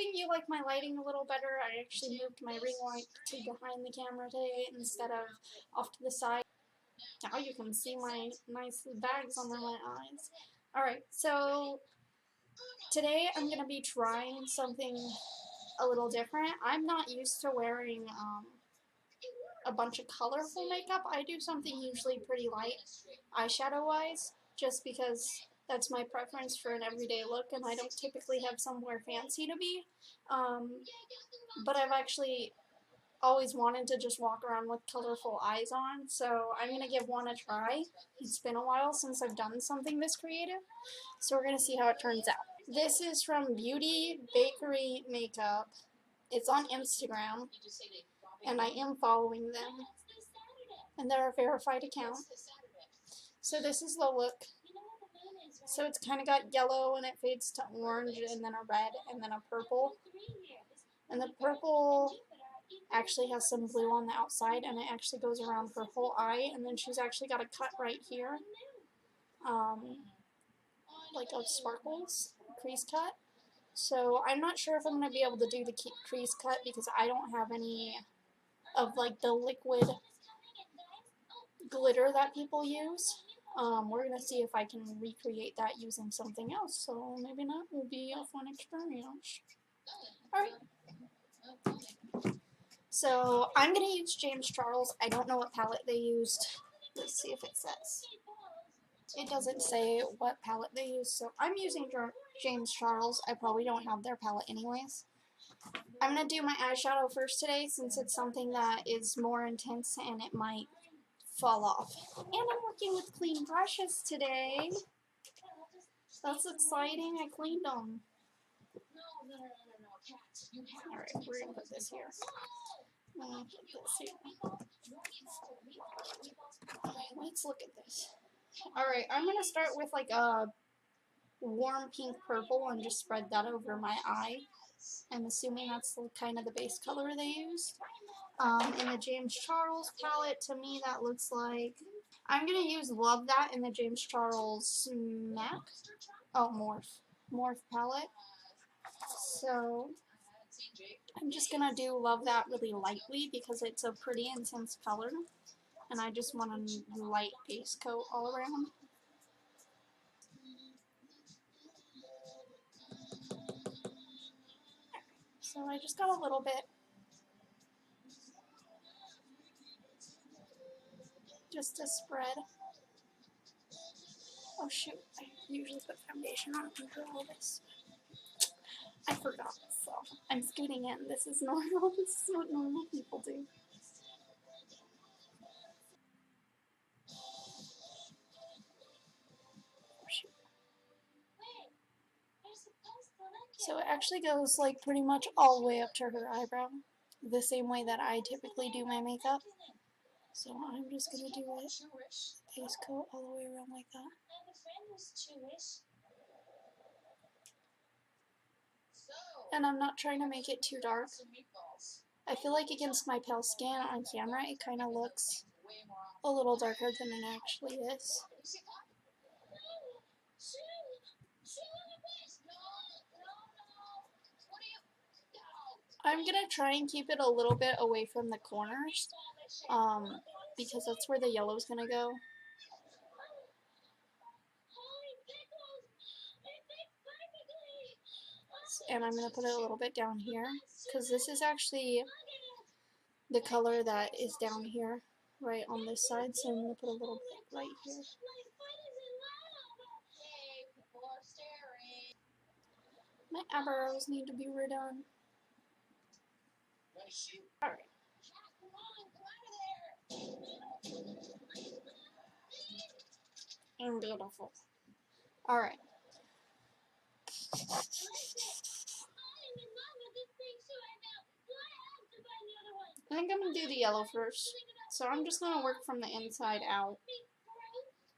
hoping you like my lighting a little better. I actually moved my ring light to behind the camera today instead of off to the side. Now you can see my nice bags under my eyes. Alright, so today I'm going to be trying something a little different. I'm not used to wearing a bunch of colorful makeup. I do something usually pretty light eyeshadow-wise, just because that's my preference for an everyday look, and I don't typically have somewhere fancy to be. But I've actually always wanted to just walk around with colorful eyes on, so I'm going to give one a try. It's been a while since I've done something this creative, so we're going to see how it turns out. This is from Beauty Bakery Makeup. It's on Instagram, and I am following them, and they're a verified account. So this is the look. So it's kind of got yellow, and it fades to orange, and then a red, and then a purple. And the purple actually has some blue on the outside, and it actually goes around her whole eye, and then she's actually got a cut right here, like of sparkles, crease cut. So I'm not sure if I'm going to be able to do the crease cut because I don't have any of like the liquid glitter that people use. We're going to see if I can recreate that using something else, so maybe not, will be a fun experience. Alright. So I'm going to use James Charles. I don't know what palette they used. Let's see if it says. It doesn't say what palette they used, so I'm using James Charles. I probably don't have their palette anyways. I'm going to do my eyeshadow first today since it's something that is more intense and it might fall off. And I'm working with clean brushes today. That's exciting. I cleaned them. Alright, we're going to put this here. Put this here. Let's look at this. Alright, I'm going to start with like a warm pink purple and just spread that over my eye. I'm assuming that's kind of the base color they used. In the James Charles palette, to me that looks like... I'm going to use Love That in the James Charles Morph palette. So I'm just going to do Love That really lightly because it's a pretty intense color. And I just want a light base coat all around. So I just got a little bit. Just to spread. Oh shoot, I usually put foundation on under all this. I forgot, so I'm scooting in. This is normal. This is what normal people do. Oh shoot. So it actually goes like pretty much all the way up to her eyebrow. The same way that I typically do my makeup. So I'm just going to do it base coat all the way around like that. And I'm not trying to make it too dark. I feel like against my pale skin on camera, it kind of looks a little darker than it actually is. I'm going to try and keep it a little bit away from the corners, because that's where the yellow is going to go. And I'm going to put it a little bit down here, because this is actually the color that is down here, right on this side, so I'm going to put a little bit right here. My eyebrows need to be redone. Alright. And beautiful. Alright. I think I'm going to do the yellow first. So I'm just going to work from the inside out.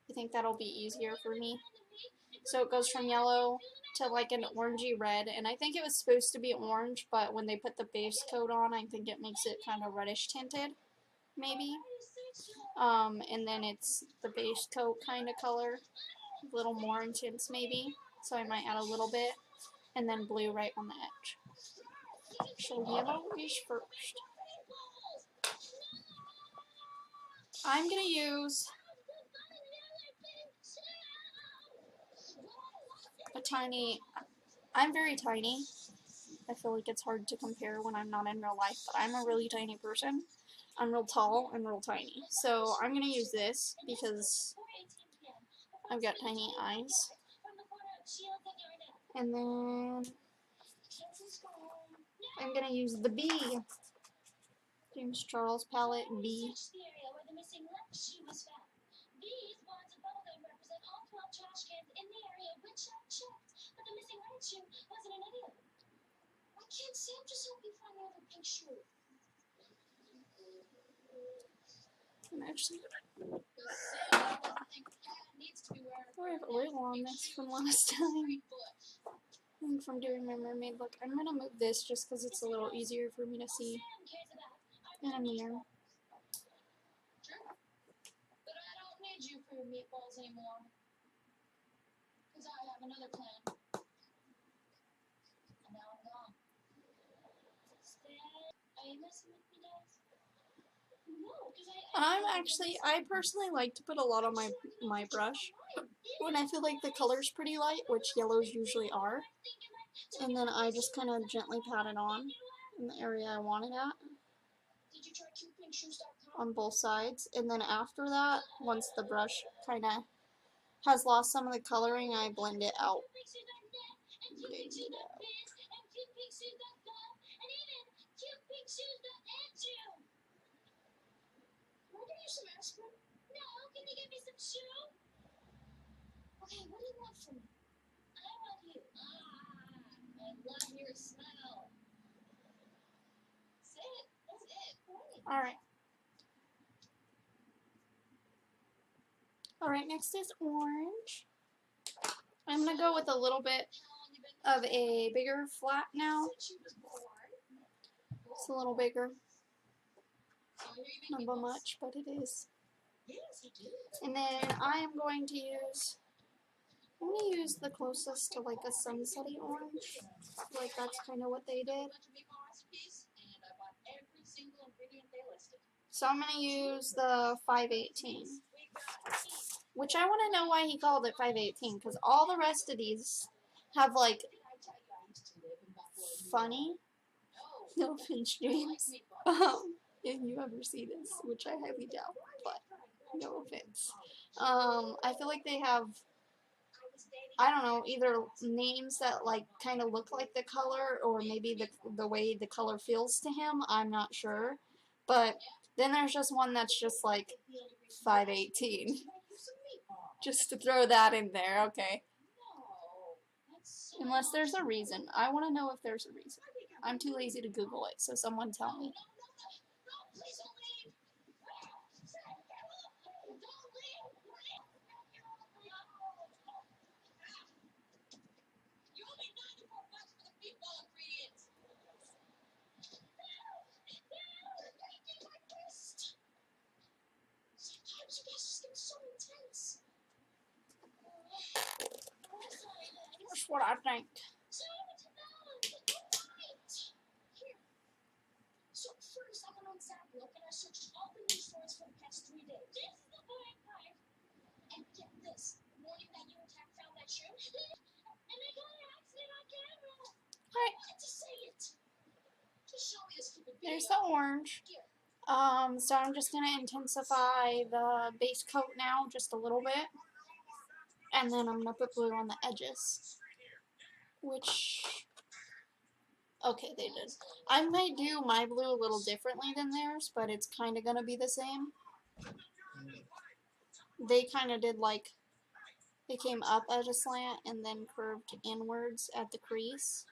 I think that'll be easier for me. So it goes from yellow to like an orangey red, and I think it was supposed to be orange, but when they put the base coat on, I think it makes it kind of reddish tinted, maybe. And then it's the base coat kind of color, a little more intense maybe, so I might add a little bit, and then blue right on the edge. So yellowish first. I'm gonna use a tiny, I'm very tiny. I feel like it's hard to compare when I'm not in real life, but I'm a really tiny person. I'm real tall and real tiny. So I'm gonna use this because I've got tiny eyes. And then I'm gonna use the B. James Charles palette B. I'm actually I have oil on this from last time. I think from doing my mermaid look. I'm gonna move this just because it's a little easier for me to see in a mirror. I personally like to put a lot on my brush when I feel like the color's pretty light, which yellows usually are. And then I just kind of gently pat it on in the area I want it at. On both sides. And then after that, once the brush kind of has lost some of the coloring, I blend it out. Alright. Alright, next is orange. I'm going to go with a little bit of a bigger flat now. It's a little bigger. Not by much, but it is. And then I am going to use, I'm going to use the closest to like a sunsetty orange. Like that's kind of what they did. So I'm going to use the 518. Which I want to know why he called it 518, because all the rest of these have like funny, no offense, James, if you ever see this, which I highly doubt, but no offense. I feel like they have, I don't know, either names that like kind of look like the color, or maybe the way the color feels to him. I'm not sure, but then there's just one that's just like 518. Just to throw that in there, okay. Unless there's a reason. I want to know if there's a reason. I'm too lazy to Google it, so someone tell me. That's what I think. There's the orange. So I'm just going to intensify the base coat now just a little bit. And then I'm going to put blue on the edges. Which, okay, they did. I might do my blue a little differently than theirs, but it's kind of going to be the same. They kind of did like, they came up at a slant and then curved inwards at the crease.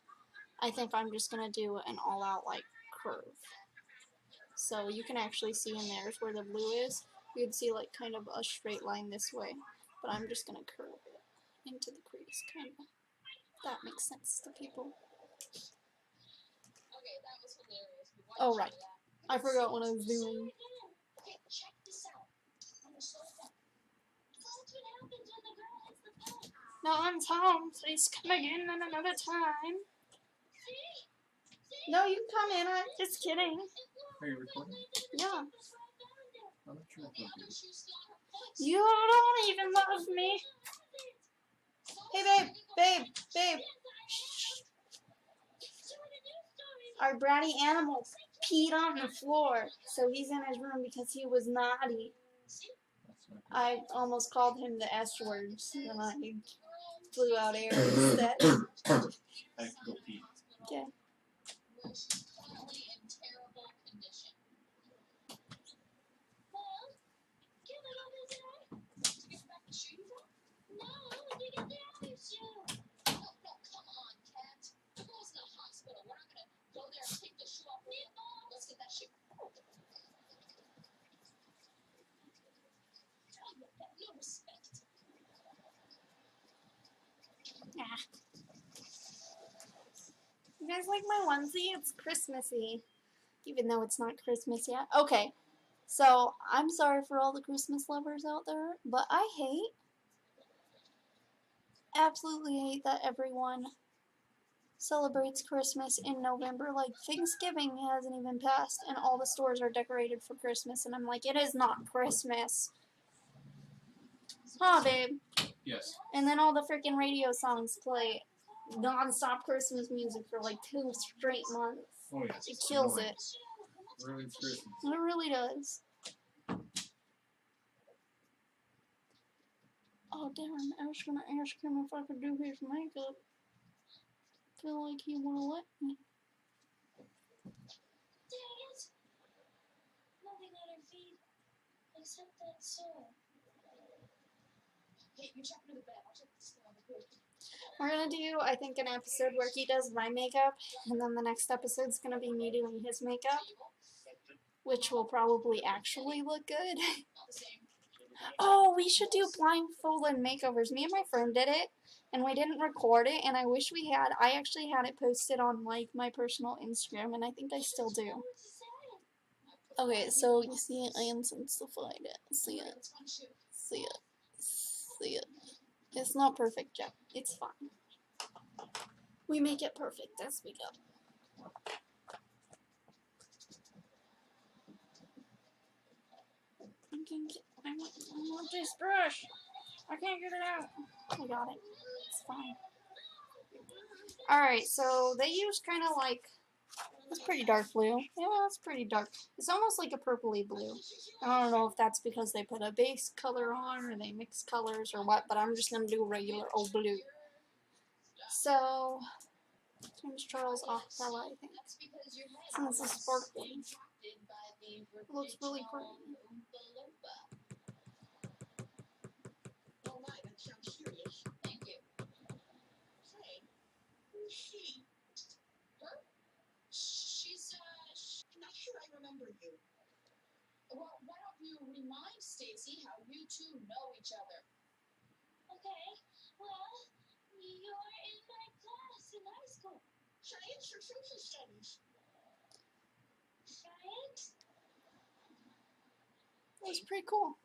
I think I'm just going to do an all-out like curve. So you can actually see in theirs where the blue is, you'd see like kind of a straight line this way. But I'm just going to curve it into the crease, kind of. That makes sense to people. Oh, right. I forgot what I was doing. No, I'm Tom. Please come again at another time. No, you can come in. I'm just kidding. Are you recording? Yeah. I'm not sure if I'll do it. You don't even love me. Hey, babe. Shh. Our bratty animal peed on the floor, so he's in his room because he was naughty. I almost called him the S words, and I flew out air instead. I have to go pee. Okay. Yeah. You guys like my onesie? It's Christmassy. Even though it's not Christmas yet. Okay. So, I'm sorry for all the Christmas lovers out there, but I absolutely hate that everyone celebrates Christmas in November. Like, Thanksgiving hasn't even passed, and all the stores are decorated for Christmas, and I'm like, it is not Christmas. Huh, babe? Yes. And then all the freaking radio songs play non-stop Christmas music for like 2 straight months. Oh, yes. It kills it. Really, it's Christmas. It really does. Oh, damn. I was going to ask him if I could do his makeup. Feel like he won't let me. Dang it! Nothing on her feet except that sore. Hey, you check under the bed. I'll check this on the hood. We're going to do, I think, an episode where he does my makeup, and then the next episode's going to be me doing his makeup, which will probably actually look good. Oh, we should do blindfolded makeovers. Me and my friend did it, and we didn't record it, and I wish we had. I actually had it posted on, like, my personal Instagram, and I think I still do. Okay, so you see it, I intensified it. See it. See it. See it. It's not perfect yet. It's fine. We make it perfect as we go. I want this brush. I can't get it out. I got it. It's fine. Alright, so they use kind of like, it's pretty dark blue. Yeah, it's pretty dark. It's almost like a purpley blue. I don't know if that's because they put a base color on or they mix colors or what, but I'm just going to do regular old blue. So, James Charles Acapella, I think. Since it's sparkly. It looks really pretty. Well, why don't you remind Stacy how you two know each other? Okay. Well, you're in my class in high school. Science or social studies? Science? It was pretty cool.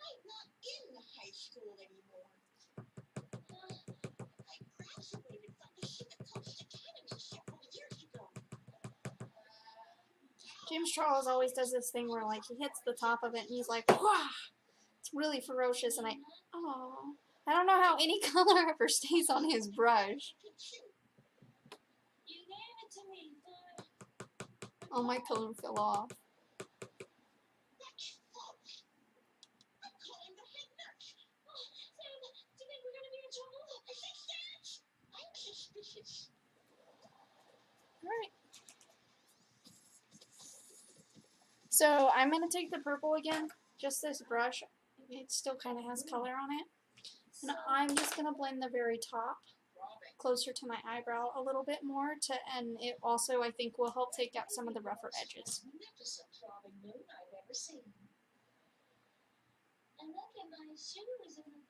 I'm not in high school anymore. I graduated from the Ship Coast Academy several years ago. James Charles always does this thing where, like, he hits the top of it and he's like, wah! It's really ferocious, and I don't know how any color ever stays on his brush. You gave it to me, but... Oh, my color fell off. That's false. I'm calling the head nurse. Oh, Sam, do you think we're gonna be in trouble? I said that! I'm suspicious. Alright. So, I'm going to take the purple again, just this brush. It still kind of has color on it. And I'm just going to blend the very top closer to my eyebrow a little bit more, and it also, I think, will help take out some of the rougher edges. And look at my shoes in the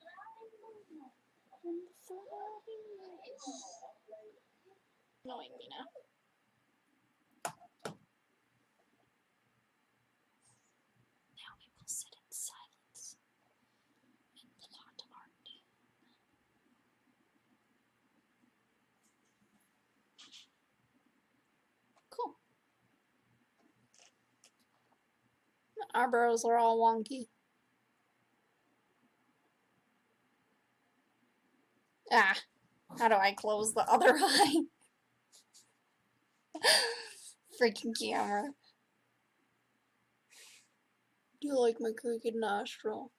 throbbing moonlight. Annoying me now. Now we will sit in silence and plot our doom. Our brows are all wonky. Ah, how do I close the other eye? Freaking camera. Do you like my crooked nostril?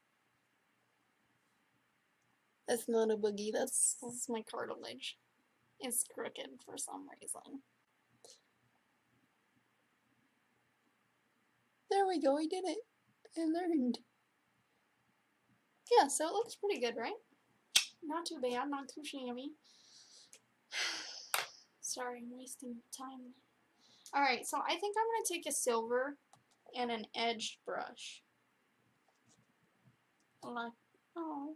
That's not a boogie, that's my cartilage. It's crooked for some reason. There we go, we did it. I learned. Yeah, so it looks pretty good, right? Not too bad, not too shabby. Sorry, I'm wasting time. Alright, so I think I'm going to take a silver and an edged brush. Like, oh,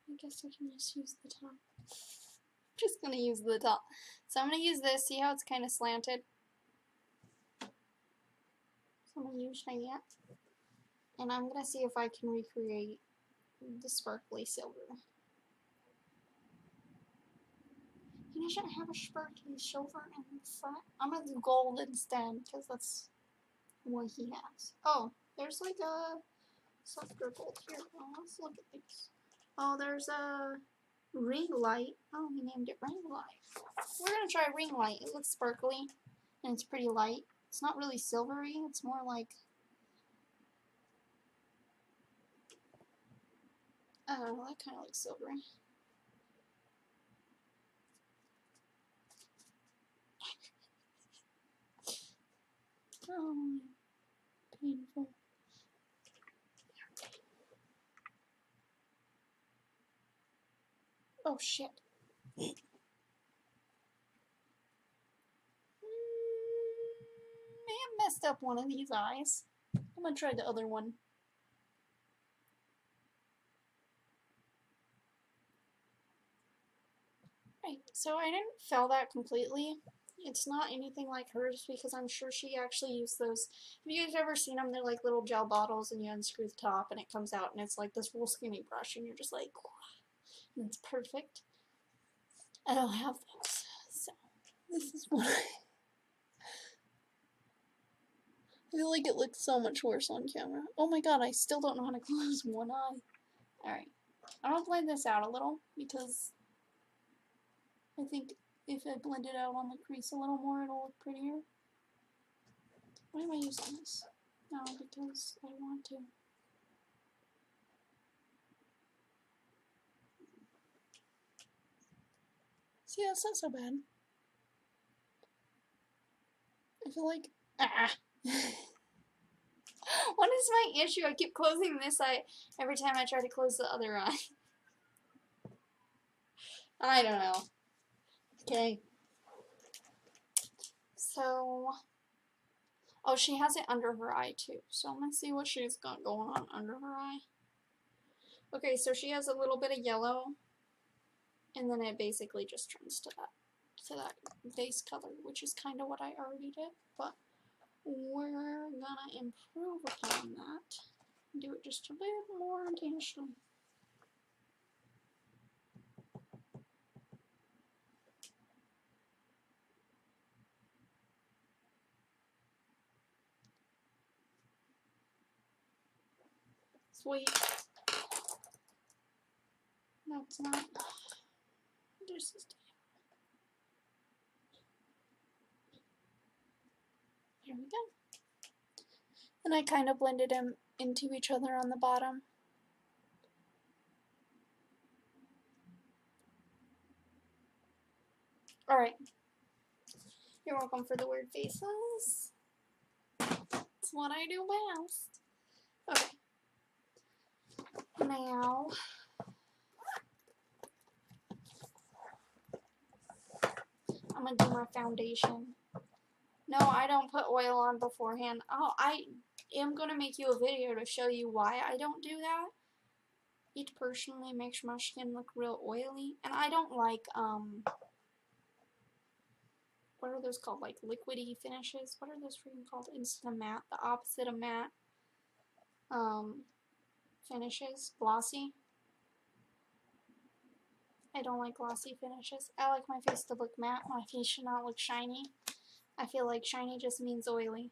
I guess I can just use the top. Just going to use the top. So I'm going to use this, see how it's kind of slanted? So I'm going to use that. And I'm going to see if I can recreate the sparkly silver. And I shouldn't have a sparkly silver in the front. I'm going to do gold instead, because that's what he has. Oh, there's like a softer gold here. Oh, let's look at these. Oh, there's a ring light. Oh, he named it ring light. We're going to try ring light. It looks sparkly, and it's pretty light. It's not really silvery. It's more like, I don't know, that kind of looks silvery. Oh, painful. Oh, shit. May have messed up one of these eyes. I'm gonna try the other one. Right, so I didn't fill that completely. It's not anything like hers because I'm sure she actually used those. Have you guys ever seen them? They're like little gel bottles and you unscrew the top and it comes out and it's like this real skinny brush and you're just like, and it's perfect. I don't have those, so this is what I feel like it looks so much worse on camera. Oh my god, I still don't know how to close one eye. Alright, I'm gonna blend this out a little because I think if I blend it out on the crease a little more, it'll look prettier. Why am I using this? No, because I want to. See, that's not so bad. I feel like, what is my issue? I keep closing this eye every time I try to close the other eye. I don't know. Okay. So, oh, she has it under her eye too. So I'm gonna see what she's got going on under her eye. Okay, so she has a little bit of yellow, and then it basically just turns to that base color, which is kind of what I already did, but we're gonna improve upon that. Do it just a little more intentionally. Sweet. That's not. This is. There we go. And I kind of blended them into each other on the bottom. Alright. You're welcome for the weird faces. That's what I do best. Okay. Now, I'm going to do my foundation. No, I don't put oil on beforehand. Oh, I am going to make you a video to show you why I don't do that. It personally makes my skin look real oily. And I don't like, what are those called? Like liquidy finishes? What are those freaking called? Instant matte. The opposite of matte. Finishes. Glossy. I don't like glossy finishes. I like my face to look matte. My face should not look shiny. I feel like shiny just means oily.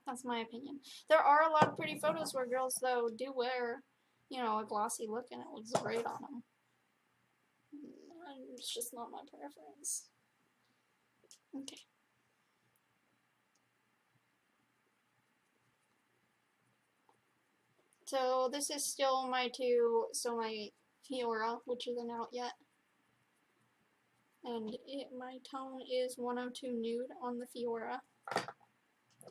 That's my opinion. There are a lot of pretty photos where girls, though, do wear, you know, a glossy look and it looks great on them. It's just not my preference. Okay. So this is still my Fiora, which isn't out yet. And my tone is 102 Nude on the Fiora.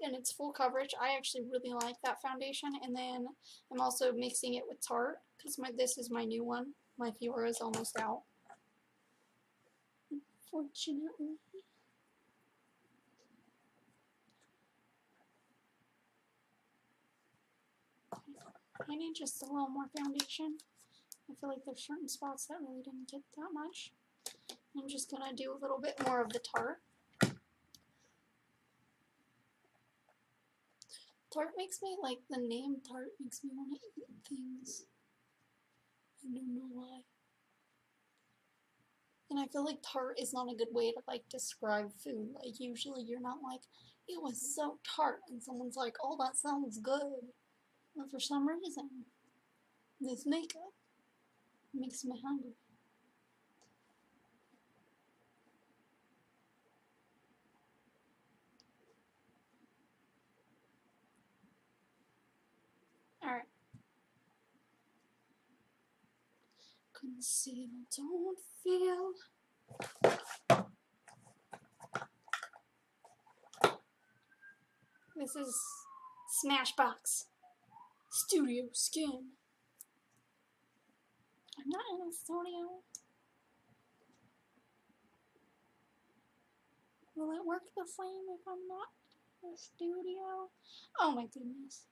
And it's full coverage. I actually really like that foundation. And then I'm also mixing it with Tarte, because this is my new one. My Fiora is almost out. Unfortunately. I need just a little more foundation. I feel like there's certain spots that really didn't get that much. I'm just going to do a little bit more of the Tarte. Tarte makes me, like, the name Tarte makes me want to eat things. I don't know why. And I feel like tart is not a good way to, like, describe food. Like, usually you're not like, it was so tart, and someone's like, oh, that sounds good. But for some reason, this makeup makes me hungry. Alright. Conceal, don't feel. This is Smashbox Studio Skin. I'm not in a studio. Will it work the same if I'm not in a studio? Oh my goodness.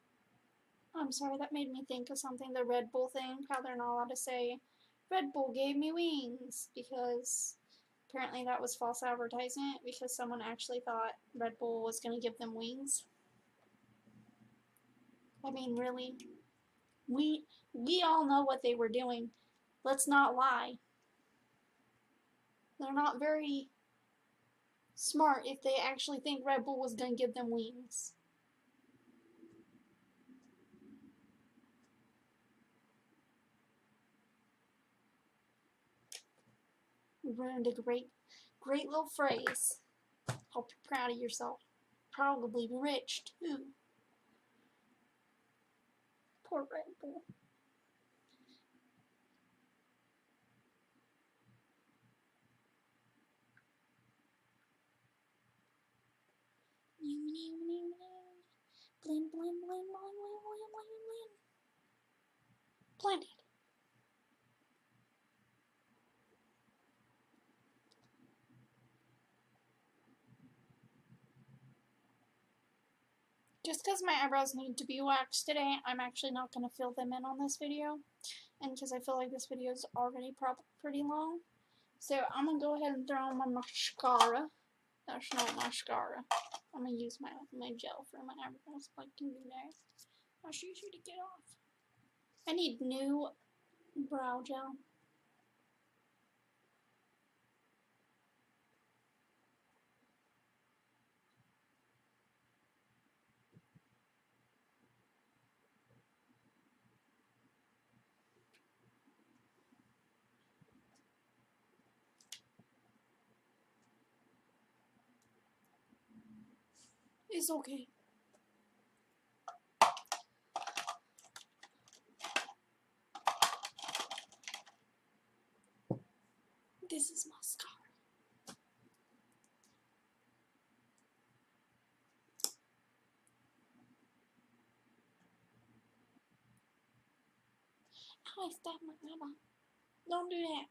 I'm sorry, that made me think of something, the Red Bull thing, how they're not allowed to say, Red Bull gave me wings, because apparently that was false advertisement, because someone actually thought Red Bull was going to give them wings. I mean, really? We all know what they were doing. Let's not lie. They're not very smart if they actually think Red Bull was going to give them wings. We learned a great little phrase. Hope you're proud of yourself. Probably rich, too. Poor Red Bull. Blend, blend, blend, blend, blend, blend, blend, blend. Blended. Just because my eyebrows need to be waxed today, I'm actually not going to fill them in on this video. And because I feel like this video is already pretty long. So I'm going to go ahead and throw on my mascara. That's not mascara. I'm going to use my gel for my eyebrows like today. That's easy to get off. I need new brow gel. It's okay. This is mascara. Ow, I stabbed my grandma. Don't do that.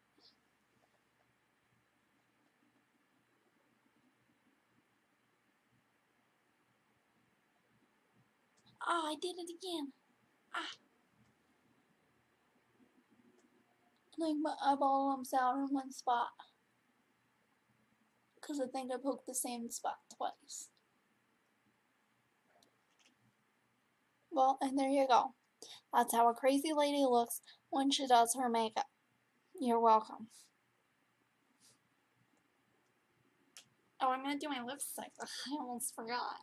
Oh, I did it again. Ah. I think my eyeball lumps out in one spot. Because I think I poked the same spot twice. Well, and there you go. That's how a crazy lady looks when she does her makeup. You're welcome. Oh, I'm going to do my lipstick. I almost forgot.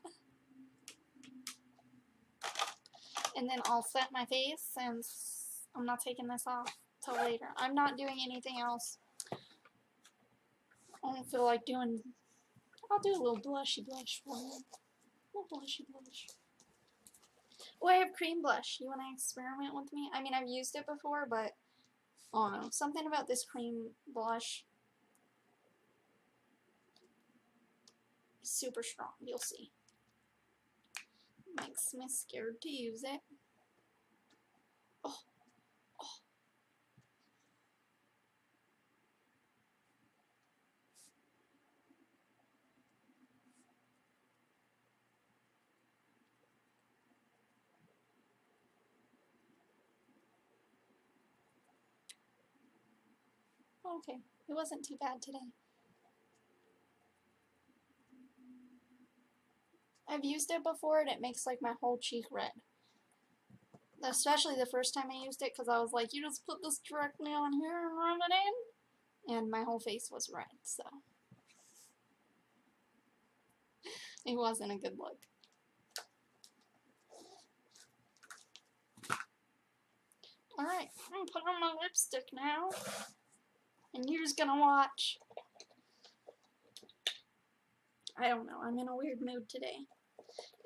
And then I'll set my face since I'm not taking this off till later. I'm not doing anything else. I don't feel like doing... I'll do a little blushy blush for you. A little blushy blush. Oh, I have cream blush. You want to experiment with me? I mean, I've used it before, but I don't know. Something about this cream blush is super strong. You'll see. Makes me scared to use it. Oh, oh. Okay, it wasn't too bad today. I've used it before and it makes like my whole cheek red. Especially the first time I used it because I was like, you just put this directly on here and rub it in. And my whole face was red, so. It wasn't a good look. Alright, I'm gonna put on my lipstick now. And you're just gonna watch. I don't know, I'm in a weird mood today.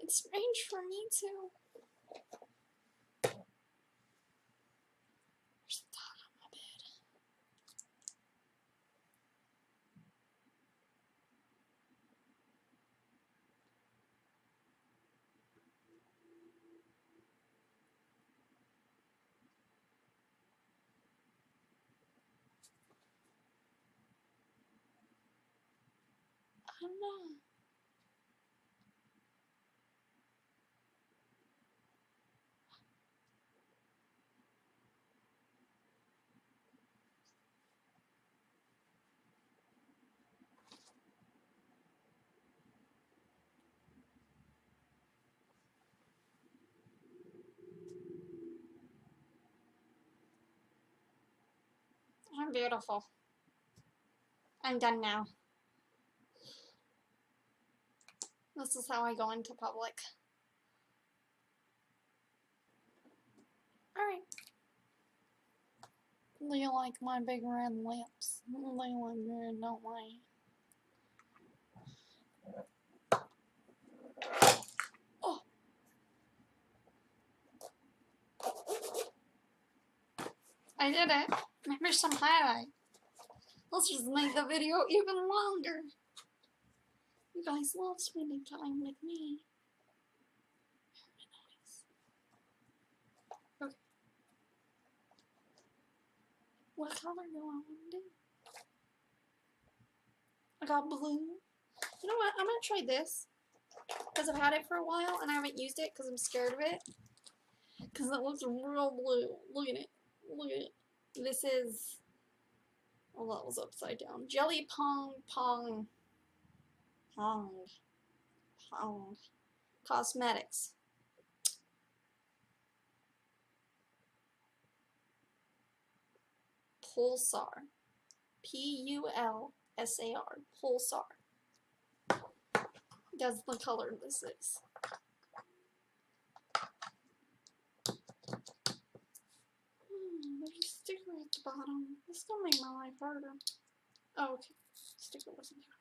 It's strange for me too. There's a dog on my bed. I don't know. I'm beautiful. I'm done now. This is how I go into public. Alright. Do you like my big red lips? They look good, don't they? Oh! I did it. Maybe some highlight. Let's just make the video even longer. You guys love spending time with me. Okay. What color do I want to do? I got blue. You know what? I'm going to try this. Because I've had it for a while and I haven't used it because I'm scared of it. Because it looks real blue. Look at it. Look at it. This is... Oh, that was upside down. Jelly Pong Pong. Pong. Pong. Cosmetics. Pulsar. P-U-L-S-A-R. Pulsar. That's the color this is. There's a sticker at the bottom. This is gonna make my life harder. Oh, okay. Sticker wasn't there.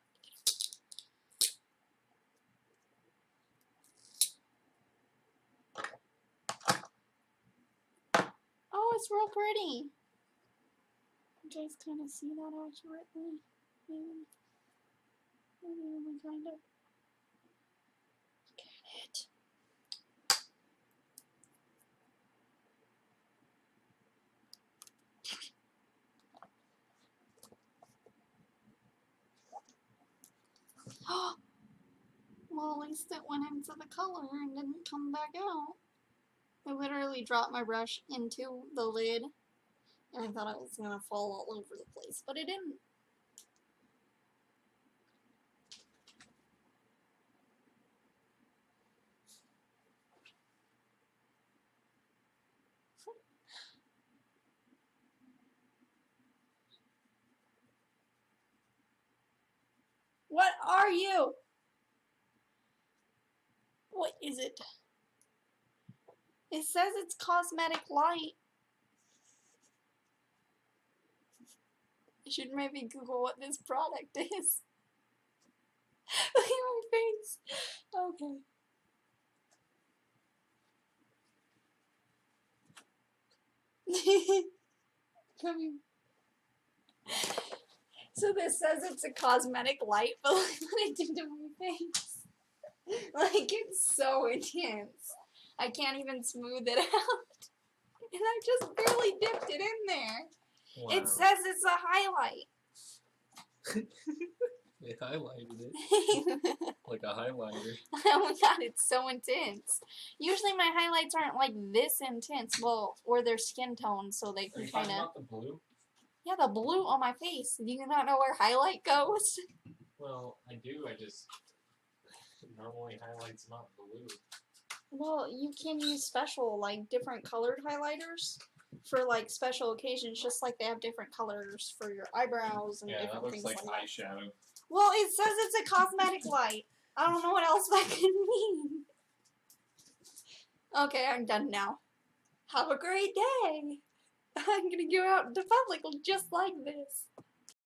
Oh, it's real pretty. You guys kind of see that accurately? Maybe only kind of. Look at it. Well, at least it went into the color and didn't come back out. I literally dropped my brush into the lid and I thought it was going to fall all over the place, but it didn't. What are you? What is it? It says it's cosmetic light. I should maybe Google what this product is. Look at my face. Okay. Come here. So this says it's a cosmetic light, but look what it did to my face. Like, it's so intense. I can't even smooth it out. And I just barely dipped it in there. Wow. It says it's a highlight. They highlighted it like a highlighter. Oh my god, it's so intense. Usually my highlights aren't like this intense. Well, or their skin tone, so they Are can you kind talking of... about the blue? Yeah, the blue on my face. Do you not know where highlight goes? Well, I do. I just normally highlights not blue. Well, you can use special, like, different colored highlighters for, like, special occasions, just like they have different colors for your eyebrows and Yeah, that different looks things like like that. eyeshadow. Well, it says it's a cosmetic light. I don't know what else that could mean. Okay, I'm done now. Have a great day. I'm gonna go out into public just like this.